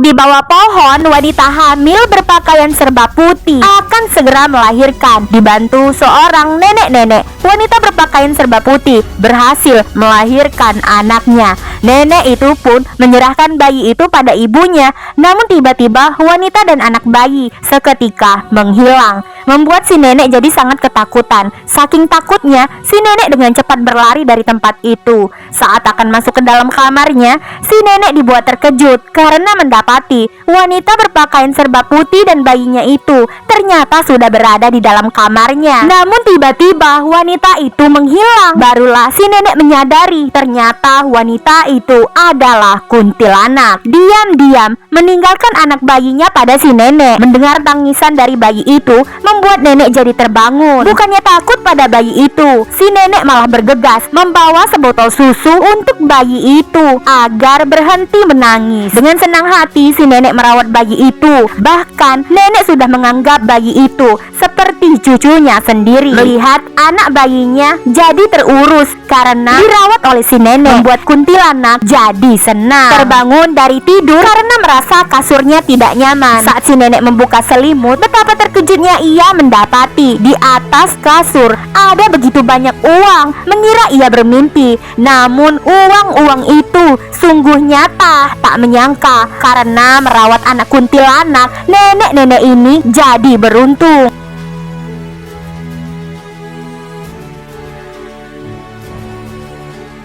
Di bawah pohon, wanita hamil berpakaian serba putih akan segera melahirkan. Dibantu seorang nenek-nenek, wanita berpakaian serba putih berhasil melahirkan anaknya. Nenek itu pun menyerahkan bayi itu pada ibunya. Namun tiba-tiba wanita dan anak bayi seketika menghilang, membuat si nenek jadi sangat ketakutan. Saking takutnya, si nenek dengan cepat berlari dari tempat itu. Saat akan masuk ke dalam kamarnya, si nenek dibuat terkejut karena mendapati wanita berpakaian serba putih dan bayinya itu ternyata sudah berada di dalam kamarnya. Namun tiba-tiba wanita itu menghilang. Barulah si nenek menyadari ternyata wanita itu adalah kuntilanak. Diam-diam meninggalkan anak bayinya pada si nenek. Mendengar tangisan dari bayi itu membuat nenek jadi terbangun. Bukannya takut pada bayi itu, si nenek malah bergegas membawa sebotol susu untuk bayi itu agar berhenti menangis. Dengan senang hati si nenek merawat bayi itu. Bahkan nenek sudah menganggap bayi itu seperti cucunya sendiri. Melihat anak bayinya jadi terurus karena dirawat oleh si nenek, membuat kuntilanak jadi senang. Terbangun dari tidur karena merasa kasurnya tidak nyaman. Saat si nenek membuka selimut, betapa terkejutnya ia mendapati di atas kasur ada begitu banyak uang. Mengira ia bermimpi, namun uang-uang itu sungguh nyata. Tak menyangka karena merawat anak kuntilanak, nenek-nenek ini jadi beruntung.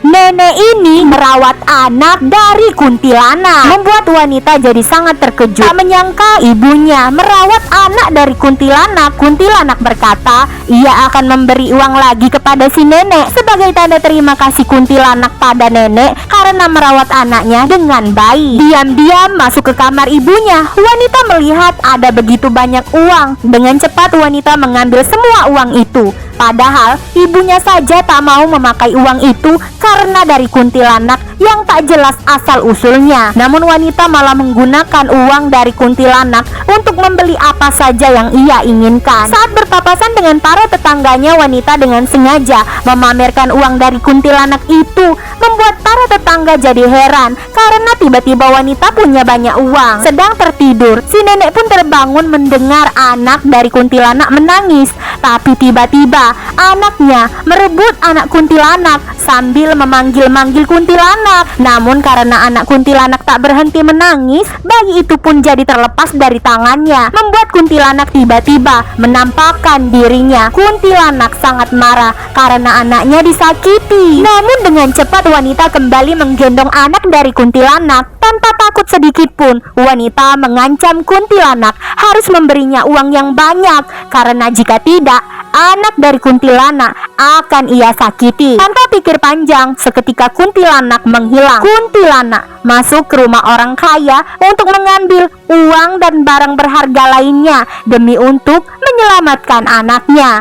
Nenek ini merawat anak dari kuntilanak, membuat wanita jadi sangat terkejut. Tak menyangka ibunya merawat anak dari kuntilanak. Kuntilanak berkata ia akan memberi uang lagi kepada si nenek sebagai tanda terima kasih kuntilanak pada nenek karena merawat anaknya dengan baik. Diam-diam masuk ke kamar ibunya. Wanita melihat ada begitu banyak uang. Dengan cepat wanita mengambil semua uang itu. Padahal ibunya saja tak mau memakai uang itu karena dari kuntilanak yang tak jelas asal-usulnya. Namun wanita malah menggunakan uang dari kuntilanak untuk membeli apa saja yang ia inginkan. Saat berpapasan dengan para tetangganya, wanita dengan sengaja memamerkan uang dari kuntilanak itu, membuat para tetangga jadi heran karena tiba-tiba wanita punya banyak uang. Sedang tertidur, si nenek pun terbangun mendengar anak dari kuntilanak menangis. Tapi tiba-tiba anaknya merebut anak kuntilanak sambil memanggil-manggil kuntilanak. Namun karena anak kuntilanak tak berhenti menangis, bayi itu pun jadi terlepas dari tangannya, membuat kuntilanak tiba-tiba menampakkan dirinya. Kuntilanak sangat marah karena anaknya disakiti. Namun dengan cepat wanita kembali menggendong anak dari kuntilanak. Tanpa takut sedikit pun, wanita mengancam kuntilanak harus memberinya uang yang banyak, karena jika tidak, anak dari kuntilanak akan ia sakiti. Tanpa pikir panjang, seketika kuntilanak menghilang. Kuntilanak masuk ke rumah orang kaya untuk mengambil uang dan barang berharga lainnya demi untuk menyelamatkan anaknya.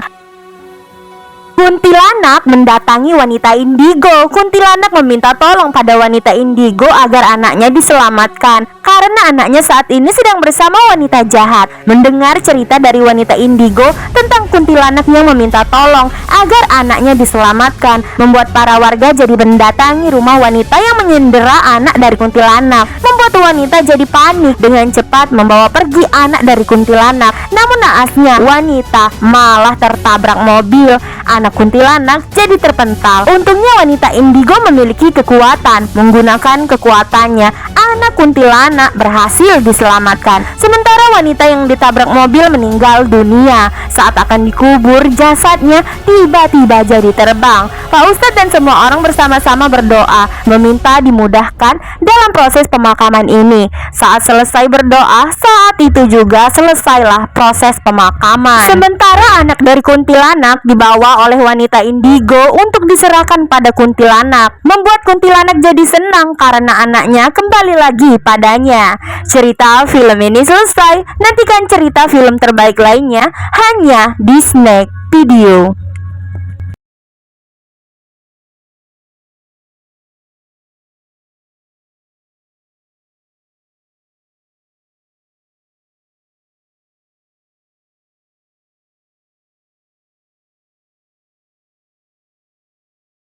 Kuntilanak mendatangi wanita indigo. Kuntilanak meminta tolong pada wanita indigo agar anaknya diselamatkan karena anaknya saat ini sedang bersama wanita jahat. Mendengar cerita dari wanita indigo tentang kuntilanak yang meminta tolong agar anaknya diselamatkan, membuat para warga jadi mendatangi rumah wanita yang menyandera anak dari kuntilanak. Membuat wanita jadi panik, dengan cepat membawa pergi anak dari kuntilanak. Namun naasnya wanita malah tertabrak mobil. Anak kuntilanak jadi terpental. Untungnya wanita indigo memiliki kekuatan. Menggunakan kekuatannya, anak kuntilanak berhasil diselamatkan. Sementara wanita yang ditabrak mobil meninggal dunia. Saat akan dikubur, jasadnya tiba-tiba jadi terbang. Pak Ustadz dan semua orang bersama-sama berdoa, meminta dimudahkan dalam proses pemakaman ini. Saat selesai berdoa, saat itu juga selesailah proses pemakaman. Sementara anak dari kuntilanak dibawa oleh wanita indigo untuk diserahkan pada kuntilanak, membuat kuntilanak jadi senang karena anaknya kembali lagi padanya. Cerita film ini selesai. Nantikan cerita film terbaik lainnya hanya di Snack Video.